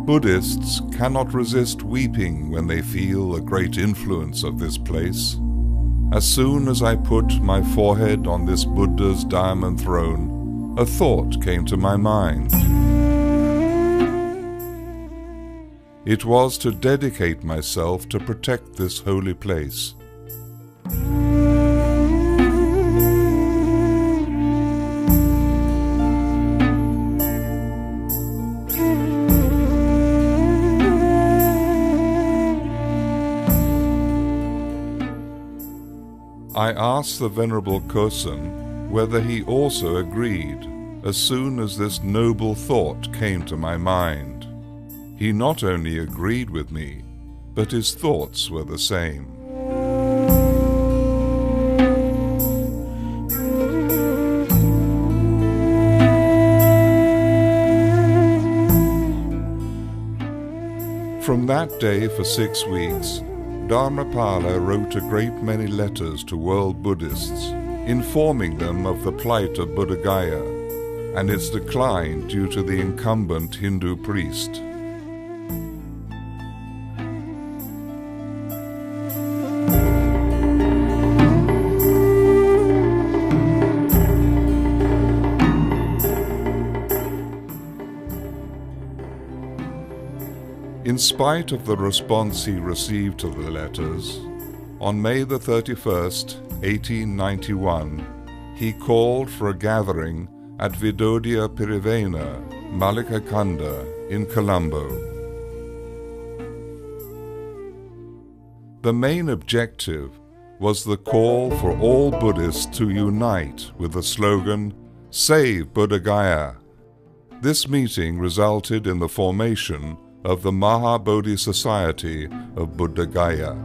Buddhists cannot resist weeping when they feel the great influence of this place. As soon as I put my forehead on this Buddha's diamond throne, a thought came to my mind. It was to dedicate myself to protect this holy place. I asked the Venerable Kosen whether he also agreed as soon as this noble thought came to my mind. He not only agreed with me, but his thoughts were the same. From that day for 6 weeks, Dharmapala wrote a great many letters to world Buddhists, informing them of the plight of Bodhi and its decline due to the incumbent Hindu priest. In spite of the response he received to the letters, on May the 31st, 1891, he called for a gathering at Vidodia Pirivena, Malikakanda in Colombo. The main objective was the call for all Buddhists to unite with the slogan, "Save Bodhi Gaya." This meeting resulted in the formation of the Maha Bodhi Society of Bodhi Gaya.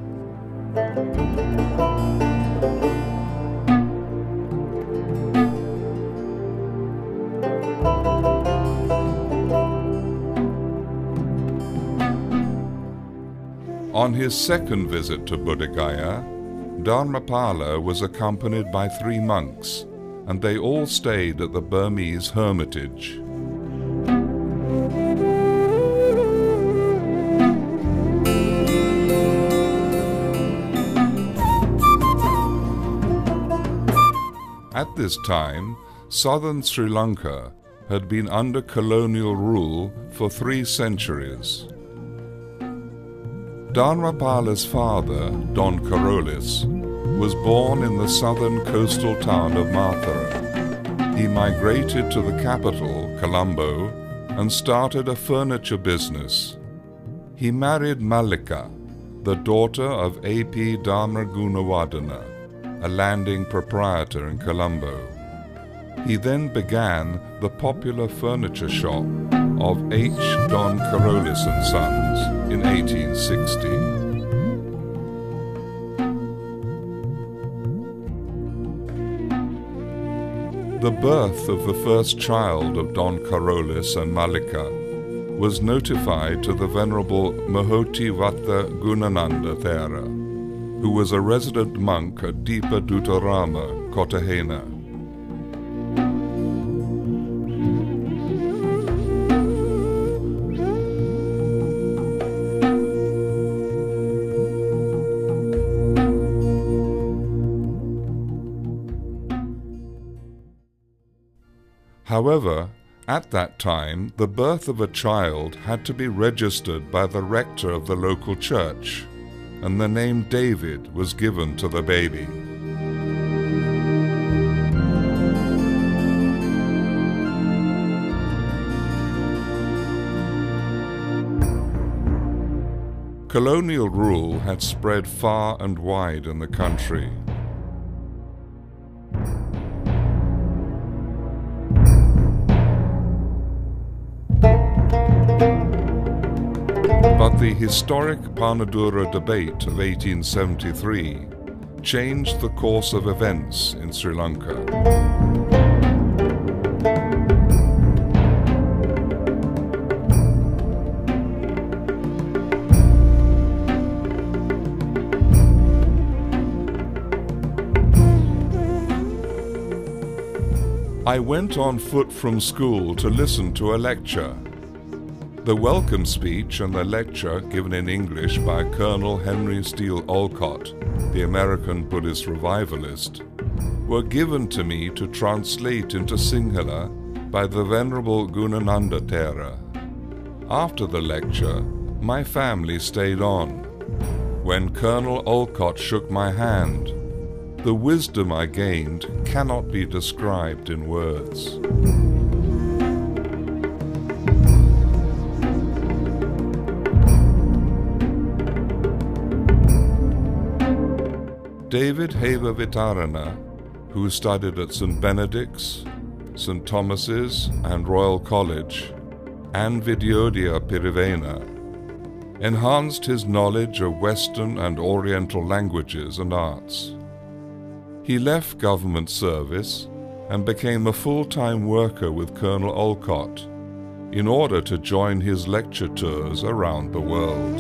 On his second visit to Bodhi Gaya, Dharmapala was accompanied by 3 monks, and they all stayed at the Burmese hermitage. At this time, southern Sri Lanka had been under colonial rule for 3 centuries. Dharmapala's father, Don Carolus, was born in the southern coastal town of Mathura. He migrated to the capital, Colombo, and started a furniture business. He married Mallika, the daughter of A.P. Dharmagunawardena, a landing proprietor in Colombo. He then began the popular furniture shop of H. Don Carolus and Sons in 1860. The birth of the first child of Don Carolus and Mallika was notified to the Venerable Mahoti Vata Gunananda Thera, who was a resident monk at Deepa Dutarama, Kotahena. However, at that time, the birth of a child had to be registered by the rector of the local church, and the name David was given to the baby. Colonial rule had spread far and wide in the country. But the historic Panadura debate of 1873 changed the course of events in Sri Lanka. I went on foot from school to listen to a lecture. The welcome speech and the lecture, given in English by Colonel Henry Steele Olcott, the American Buddhist revivalist, were given to me to translate into Sinhala by the Venerable Gunananda Thera. After the lecture, my family stayed on. When Colonel Olcott shook my hand, the wisdom I gained cannot be described in words. David Heva Vitarana, who studied at St. Benedict's, St. Thomas's and Royal College, and Vidyodia Pirivena, enhanced his knowledge of Western and Oriental languages and arts. He left government service and became a full-time worker with Colonel Olcott in order to join his lecture tours around the world.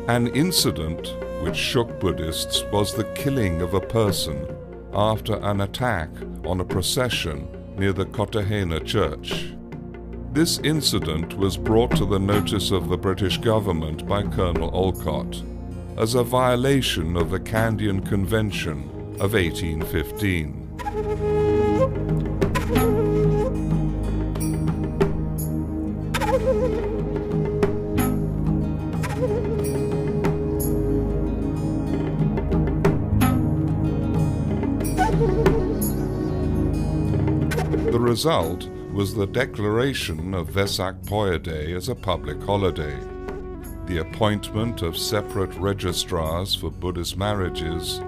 An incident which shook Buddhists was the killing of a person after an attack on a procession near the Kotahena church. This incident was brought to the notice of the British government by Colonel Olcott as a violation of the Kandyan Convention of 1815. The result was the declaration of Vesak Poya Day as a public holiday, the appointment of separate registrars for Buddhist marriages,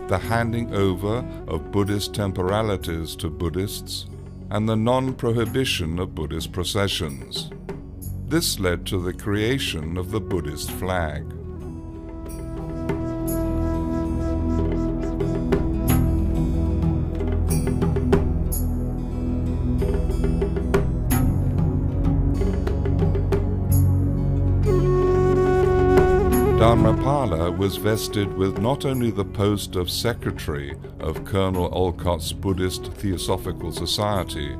the handing over of Buddhist temporalities to Buddhists, and the non-prohibition of Buddhist processions. This led to the creation of the Buddhist flag. Dharmapala was vested with not only the post of secretary of Colonel Olcott's Buddhist Theosophical Society,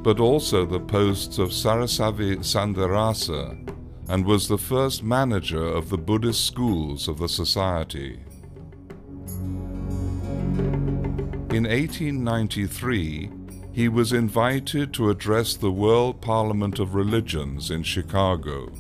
but also the posts of Sarasavi Sandarasa, and was the first manager of the Buddhist schools of the society. In 1893, he was invited to address the World Parliament of Religions in Chicago.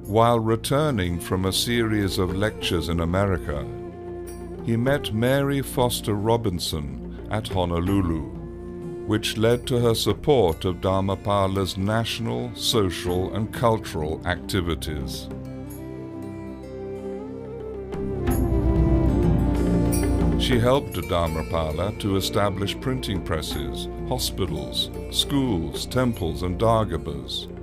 While returning from a series of lectures in America, he met Mary Foster Robinson at Honolulu, which led to her support of Dharmapala's national, social, and cultural activities. She helped Dharmapala to establish printing presses, hospitals, schools, temples, and dargahas,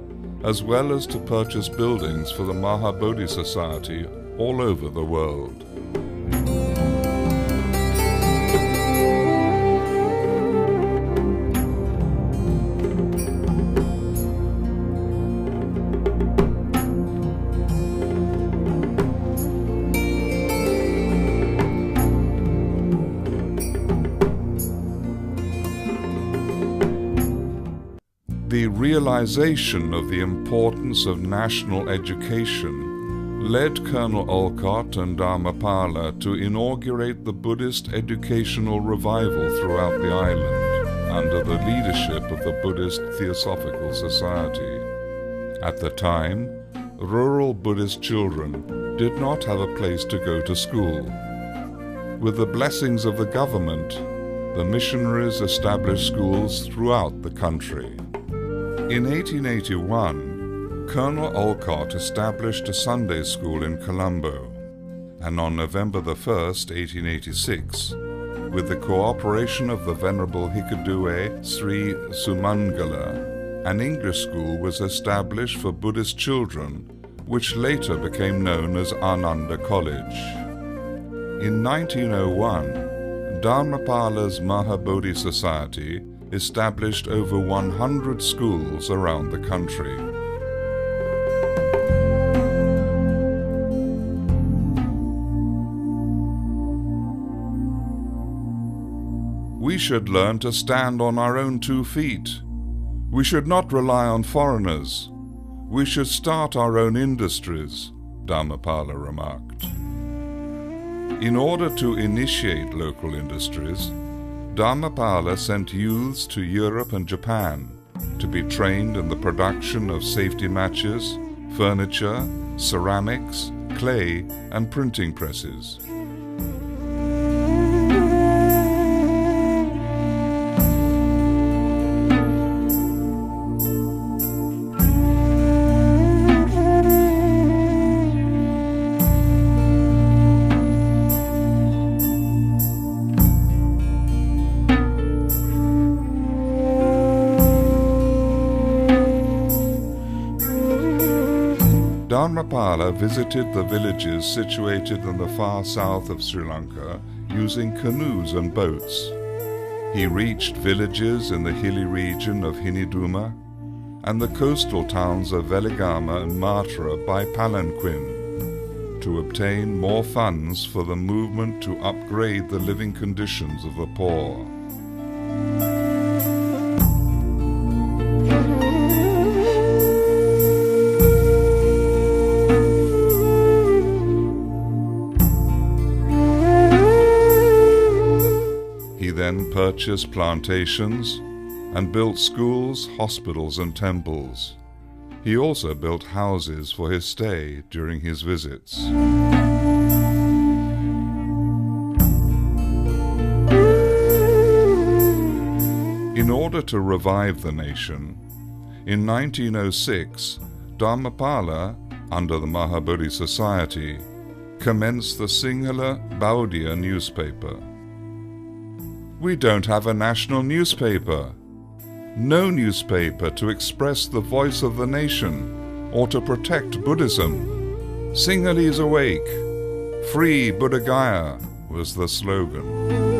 as well as to purchase buildings for the Maha Bodhi Society all over the world. The realization of the importance of national education led Colonel Olcott and Dharmapala to inaugurate the Buddhist educational revival throughout the island under the leadership of the Buddhist Theosophical Society. At the time, rural Buddhist children did not have a place to go to school. With the blessings of the government, the missionaries established schools throughout the country. In 1881, Colonel Olcott established a Sunday school in Colombo, and on November 1st, 1886, with the cooperation of the Venerable Hikkaduwe Sri Sumangala, an English school was established for Buddhist children, which later became known as Ananda College. In 1901, Dharmapala's Maha Bodhi Society established over 100 schools around the country. We should learn to stand on our own 2 feet. We should not rely on foreigners. We should start our own industries, Dharmapala remarked. In order to initiate local industries, Dharmapala sent youths to Europe and Japan to be trained in the production of safety matches, furniture, ceramics, clay, and printing presses. Dharmapala visited the villages situated in the far south of Sri Lanka using canoes and boats. He reached villages in the hilly region of Hiniduma and the coastal towns of Veligama and Matra by palanquin to obtain more funds for the movement to upgrade the living conditions of the poor. Then purchased plantations and built schools, hospitals, and temples. He also built houses for his stay during his visits. In order to revive the nation, in 1906, Dharmapala, under the Maha Bodhi Society, commenced the Sinhala Baudia newspaper. We don't have a national newspaper. No newspaper to express the voice of the nation or to protect Buddhism. Sinhalese awake! Free Buddha Gaya was the slogan.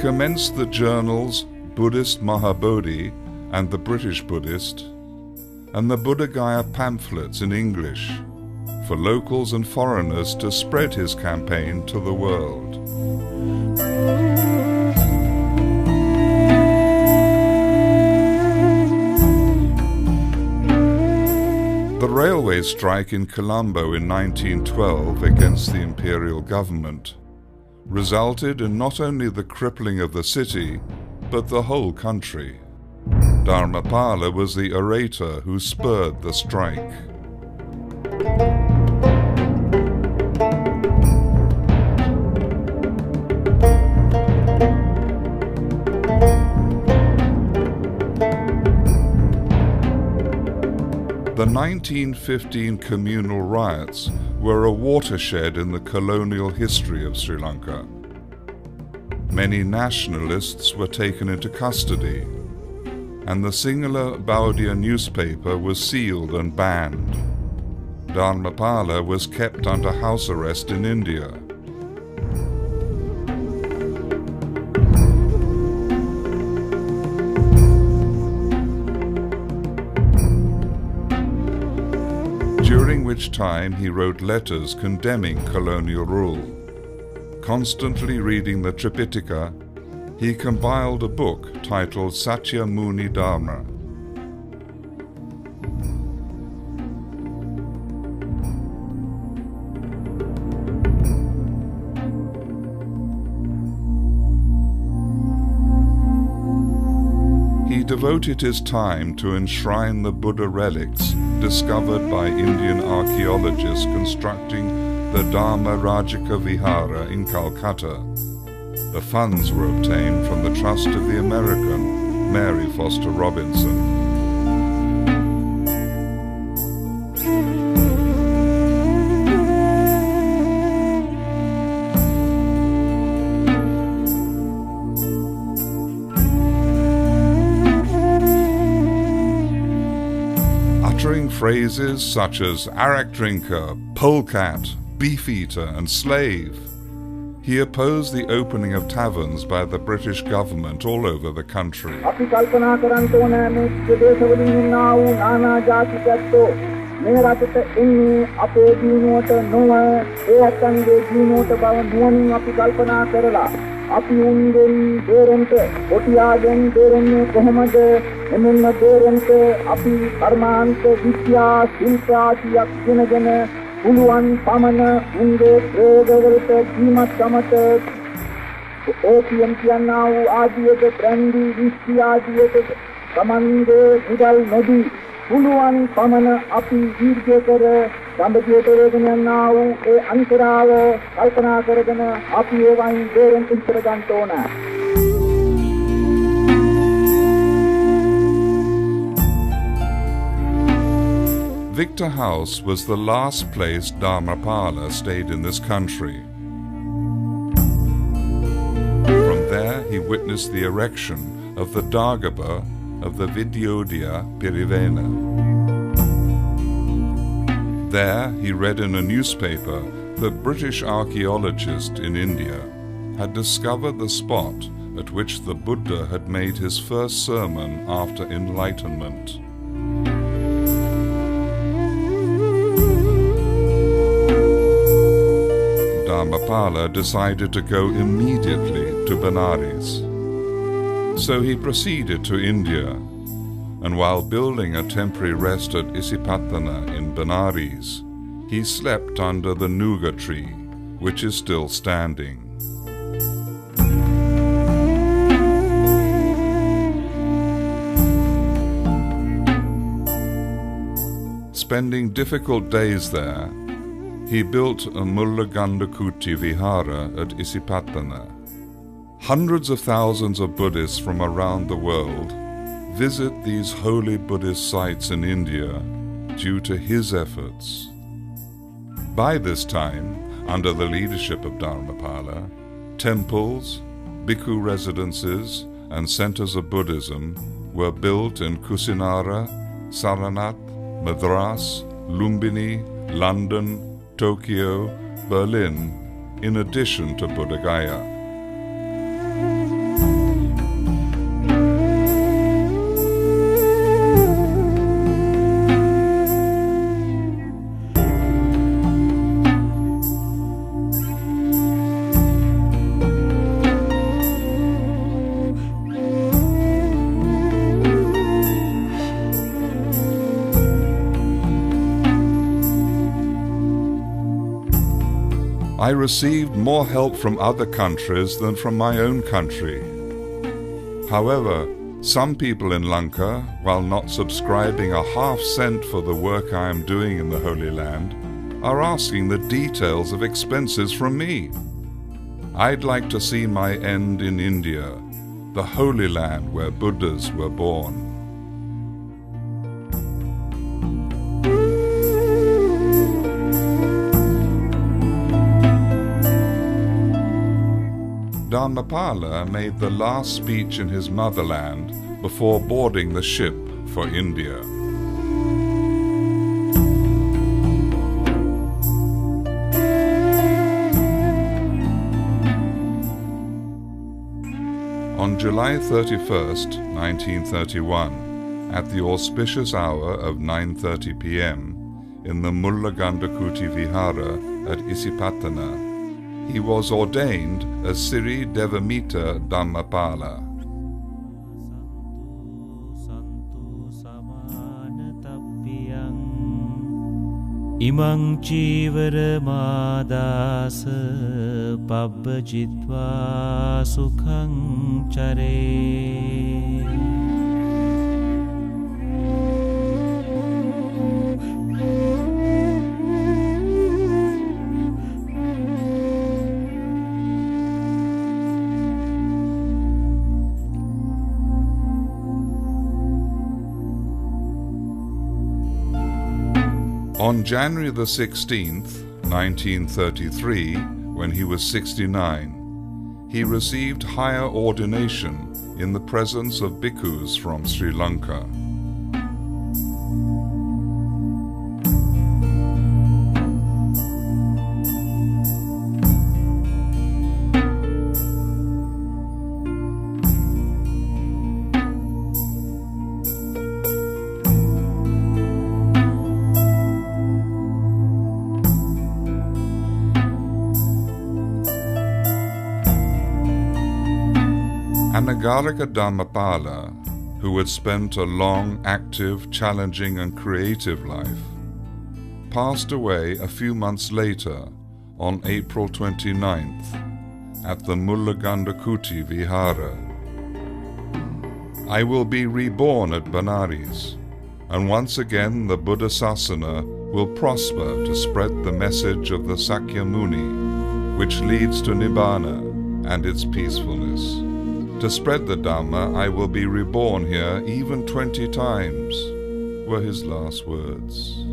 Commenced the journals Buddhist Mahabodhi and the British Buddhist, and the Buddha Gaya pamphlets in English for locals and foreigners to spread his campaign to the world. The railway strike in Colombo in 1912 against the imperial government resulted in not only the crippling of the city, but the whole country. Dharmapala was the orator who spurred the strike. The 1915 communal riots were a watershed in the colonial history of Sri Lanka. Many nationalists were taken into custody, and the Sinhala Baudia newspaper was sealed and banned. Dharmapala was kept under house arrest in India. During which time he wrote letters condemning colonial rule. Constantly reading the Tripitaka, he compiled a book titled Satya Muni Dharma. He devoted his time to enshrine the Buddha relics discovered by Indian archaeologists constructing the Dharmarajika Vihara in Calcutta. The funds were obtained from the trust of the American Mary Foster Robinson. Uttering phrases such as arak drinker, polecat, beefeater and slave, he opposed the opening of taverns by the British government all over the country. අපි උන්ගෙන් දේරෙන්ට කොටියාගෙන් දේරෙන්නේ කොහොමද එමෙන්න දේරෙන්ට අපි කර්මාන්ත විද්‍යා ශිල්පාදියක් ගෙනගෙන පුළුවන් පමණ උන්ගේ ප්‍රයෝගවලට ජීමත්කමට ඕපියම් කියනා වූ ආදියට brandy whisky ආදියට තමන්ගේ මුදල් නොදී පුළුවන් පමණ අපි දීර්ඝ කර සම්බුද්ධ වේගන යනා වූ ඒ අන්තරාව කල්පනා කරගෙන අපි ඒවයින් දේරෙන් ඉස්සර ගන්න ඕන. Victor House was the last place Dharmapala stayed in this country. From there he witnessed the erection of the Dagaba of the Vidyodhya Pirivena. There he read in a newspaper that British archaeologists in India had discovered the spot at which the Buddha had made his first sermon after enlightenment. Dharmapala decided to go immediately to Benares. So he proceeded to India, and while building a temporary rest at Isipatana in Benares, he slept under the Nuga tree, which is still standing. Spending difficult days there, he built a Mullagandakuti Vihara at Isipatana. Hundreds of thousands of Buddhists from around the world visit these holy Buddhist sites in India due to his efforts. By this time, under the leadership of Dharmapala, temples, bhikkhu residences and centers of Buddhism were built in Kusinara, Saranath, Madras, Lumbini, London, Tokyo, Berlin, in addition to Buddha Gaya. I received more help from other countries than from my own country. However, some people in Lanka, while not subscribing a half-cent for the work I am doing in the Holy Land, are asking the details of expenses from me. I'd like to see my end in India, the Holy Land where Buddhas were born. Dharmapala made the last speech in his motherland before boarding the ship for India. On July 31st, 1931, at the auspicious hour of 9:30 p.m. in the Mullagandakuti Vihara at Isipatana, he was ordained as Sri Devamita Dharmapala. Imang chivara madasa pabbajitva sukhang chare. On January the 16th, 1933, when he was 69, he received higher ordination in the presence of bhikkhus from Sri Lanka. Anagarika Dharmapala, who had spent a long, active, challenging and creative life, passed away a few months later on April 29th at the Mullagandakuti Vihara. I will be reborn at Benares, and once again the Buddha Sasana will prosper to spread the message of the Sakyamuni, which leads to Nibbana and its peacefulness. To spread the Dhamma, I will be reborn here even 20 times, were his last words.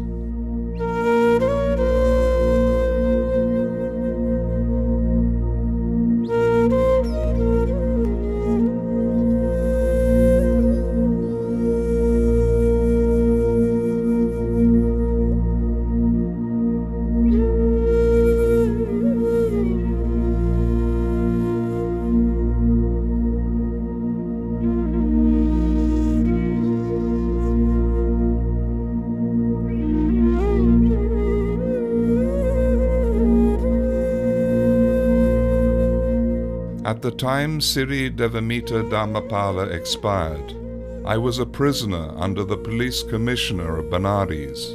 At the time Sri Devamita Dharmapala expired, I was a prisoner under the police commissioner of Benares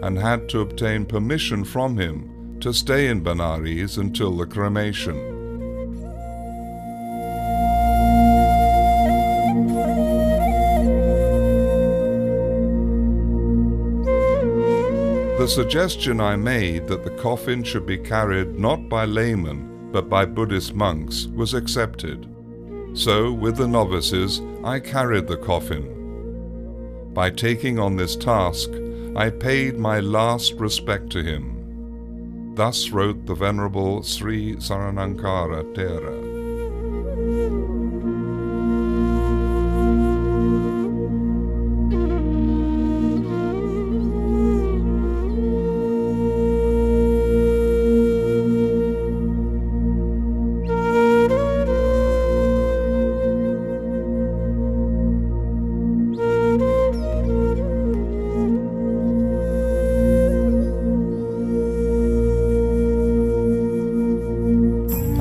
and had to obtain permission from him to stay in Benares until the cremation. The suggestion I made that the coffin should be carried not by laymen but by Buddhist monks was accepted. So, with the novices, I carried the coffin. By taking on this task, I paid my last respect to him. Thus wrote the Venerable Sri Saranankara Thera.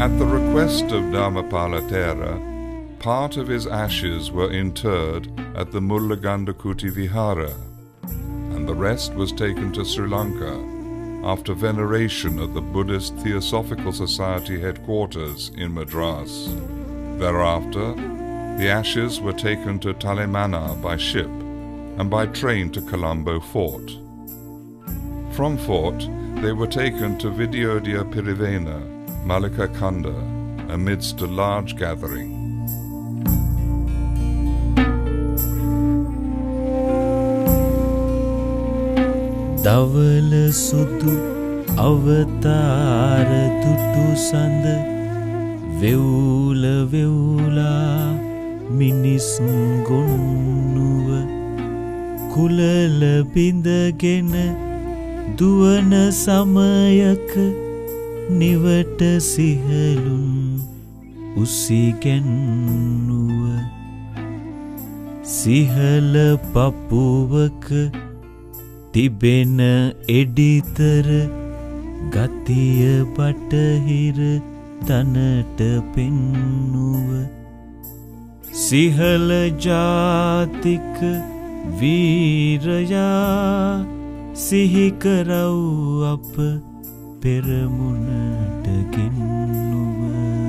At the request of Dharmapala Thera, part of his ashes were interred at the Mullagandakuti Vihara, and the rest was taken to Sri Lanka after veneration at the Buddhist Theosophical Society headquarters in Madras. Thereafter, the ashes were taken to Talemana by ship and by train to Colombo Fort. From Fort, they were taken to Vidyodia Pirivena, Malika Kanda, amidst a large gathering. Davala sudu avatar dutu sand වෙවුල වෙවුලා මිනිස් ගොන්නුව කුලල බිඳගෙන දුවන සමයක නිවට සිහලුන් උසිගැන්නුව සිහල පපුවක තිබෙන එඩිතර ගතිය බටහිර තනට පෙන්නුව සිහල ජාතික වීරයා සිහිකරව් අප පෙරමුණට ගෙන්නුව